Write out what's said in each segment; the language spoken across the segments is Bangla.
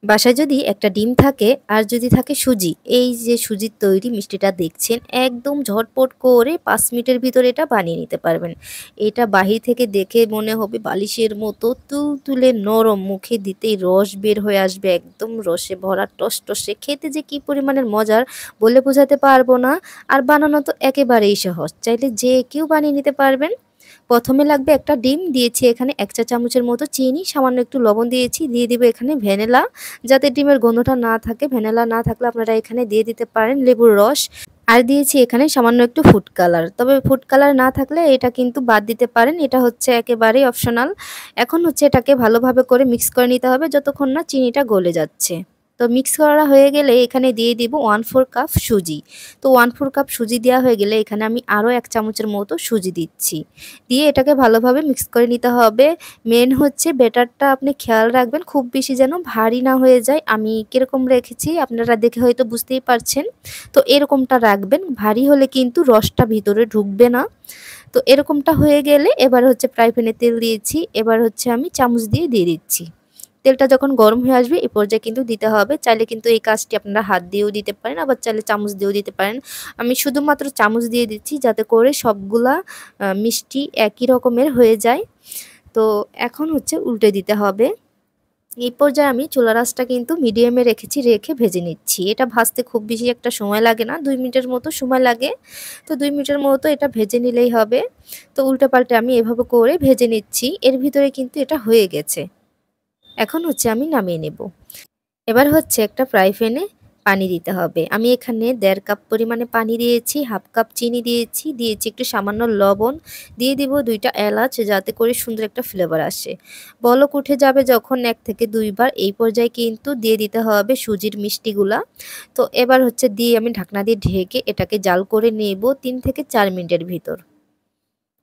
বাসায় যদি একটা ডিম থাকে আর যদি থাকে সুজি, এই যে সুজির তৈরি মিষ্টিটা দেখছেন একদম ঝটপট করে ৫ মিনিটের ভিতরে এটা বানিয়ে নিতে পারবেন। এটা বাহির থেকে দেখে মনে হবে বালিশের মতো তুলতুলে নরম, মুখে দিতেই রস বের হয়ে আসবে একদম রসে ভরা টসটসে। খেতে যে কি পরিমাণের মজার বলে বোঝাতে পারবো না। আর বানানো তো একেবারেই সহজ, চাইলে যে কেউ বানিয়ে নিতে পারবেন। প্রথমে লাগবে একটা ডিম, দিয়েছি এখানে ১ চা চামচের মতো চিনি, সামান্য একটু লবণ দিয়েছি, দিয়ে দিব এখানে ভ্যানিলা, যাতে ডিমের গন্ধটা না থাকে। ভ্যানিলা না থাকলে আপনারা এখানে দিয়ে দিতে পারেন লেবুর রস। আর দিয়েছি এখানে সামান্য একটু ফুড কালার। তবে ফুড কালার না থাকলে এটা কিন্তু বাদ দিতে পারেন। এটা হচ্ছে একেবারেই অপশনাল। এখন হচ্ছে এটাকে ভালোভাবে করে মিক্স করে নিতে হবে যতক্ষণ না চিনিটা গলে যাচ্ছে। তো মিক্স করা হয়ে গেলে এখানে দিয়ে দিব 1/4 কাপ সুজি। তো 1/4 কাপ সুজি দেওয়া হয়ে গেলে এখানে আমি আরও ১ চামচের মতো সুজি দিচ্ছি। দিয়ে এটাকে ভালোভাবে মিক্স করে নিতে হবে। মেন হচ্ছে ব্যাটারটা আপনি খেয়াল রাখবেন খুব বেশি যেন ভারী না হয়ে যায়। আমি কিরকম রেখেছি আপনারা দেখে হয়তো বুঝতেই পারছেন। তো এরকমটা রাখবেন, ভারী হলে কিন্তু রসটা ভিতরে ঢুকবে না। তো এরকমটা হয়ে গেলে এবার হচ্ছে ফ্রাই প্যানে তেল দিয়েছি, এবার হচ্ছে আমি চামচ দিয়ে দিচ্ছি। তেলটা যখন গরম হয়ে আসবে এই পর্যায়ে কিন্তু দিতে হবে। চাইলে কিন্তু এই কাজটি আপনারা হাত দিয়েও দিতে পারেন, আবার চাইলে চামচ দিয়েও দিতে পারেন। আমি শুধুমাত্র চামচ দিয়ে দিচ্ছি যাতে করে সবগুলা মিষ্টি একই রকমের হয়ে যায়। তো এখন হচ্ছে উল্টে দিতে হবে। এই পর্যায়ে আমি চুলার আঁচটা কিন্তু মিডিয়ামে রেখেছি, রেখে ভেজে নিচ্ছি। এটা ভাজতে খুব বেশি একটা সময় লাগে না, ২ মিনিটের মতো সময় লাগে। তো ২ মিনিটের মতো এটা ভেজে নিলেই হবে। তো উল্টে পাল্টে আমি এভাবে করে ভেজে নিচ্ছি। এর ভিতরে কিন্তু এটা হয়ে গেছে। এখন হচ্ছে আমি নামিয়ে নেব। এবার হচ্ছে একটা ফ্রাই প্যানে পানি দিতে হবে। আমি এখানে ১.৫ কাপ পরিমাণে পানি দিয়েছি, ১/২ কাপ চিনি দিয়েছি একটু সামান্য লবণ, দিয়ে দিব ২ টা এলাচ যাতে করে সুন্দর একটা ফ্লেভার আসে। বলক উঠে যাবে যখন ১ থেকে ২ বার, এই পর্যায়ে কিন্তু দিয়ে দিতে হবে সুজির মিষ্টিগুলা। তো এবার হচ্ছে দিয়ে আমি ঢাকনা দিয়ে ঢেকে এটাকে জাল করে নেব ৩ থেকে ৪ মিনিটের ভিতর।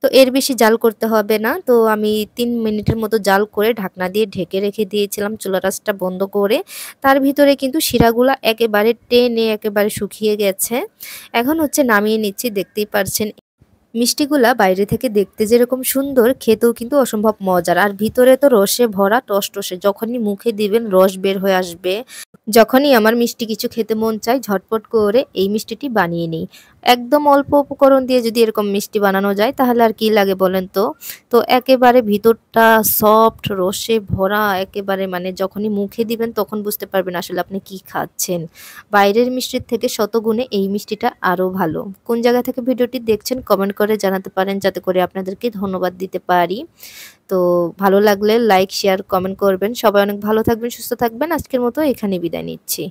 তো এর বেশি জাল করতে হবে না। তো আমি ৩ মিনিটের মতো জাল করে ঢাকনা দিয়ে ঢেকে রেখে দিয়েছিলাম চুলার আঁচটা বন্ধ করে। তার ভিতরে কিন্তু শিরাগুলা একেবারে টেনে একেবারে শুকিয়ে গেছে। এখন হচ্ছে নামিয়ে নিচ্ছি, দেখতেই পারছেন। মিষ্টিগুলা বাইরে থেকে দেখতে যেরকম সুন্দর, খেতেও কিন্তু অসম্ভব মজার। আর ভিতরে তো রসে ভরা টসটসে, যখনই মুখে দিবেন রস বের হয়ে আসবে। যখনই আমার মিষ্টি কিছু খেতে মন চায় ঝটপট করে এই মিষ্টিটি বানিয়ে নিই। একদম অল্প উপকরণ দিয়ে যদি এরকম মিষ্টি বানানো যায় তাহলে আর কি লাগে বলেন তো? তো একেবারে ভিতরটা সফট রসে ভরা, একেবারে মানে যখনই মুখে দিবেন তখন বুঝতে পারবেন আসলে আপনি কি খাচ্ছেন। বাইরের মিষ্টির থেকে শতগুণে এই মিষ্টিটা আরও ভালো। কোন জায়গা থেকে ভিডিওটি দেখছেন কমেন্ট করে জানাতে পারেন যাতে করে আপনাদেরকে ধন্যবাদ দিতে পারি। তো ভালো লাগলে লাইক, শেয়ার, কমেন্ট করবেন। সবাই অনেক ভালো থাকবেন, সুস্থ থাকবেন। আজকের মতো এখানেই বিদায় নিচ্ছি।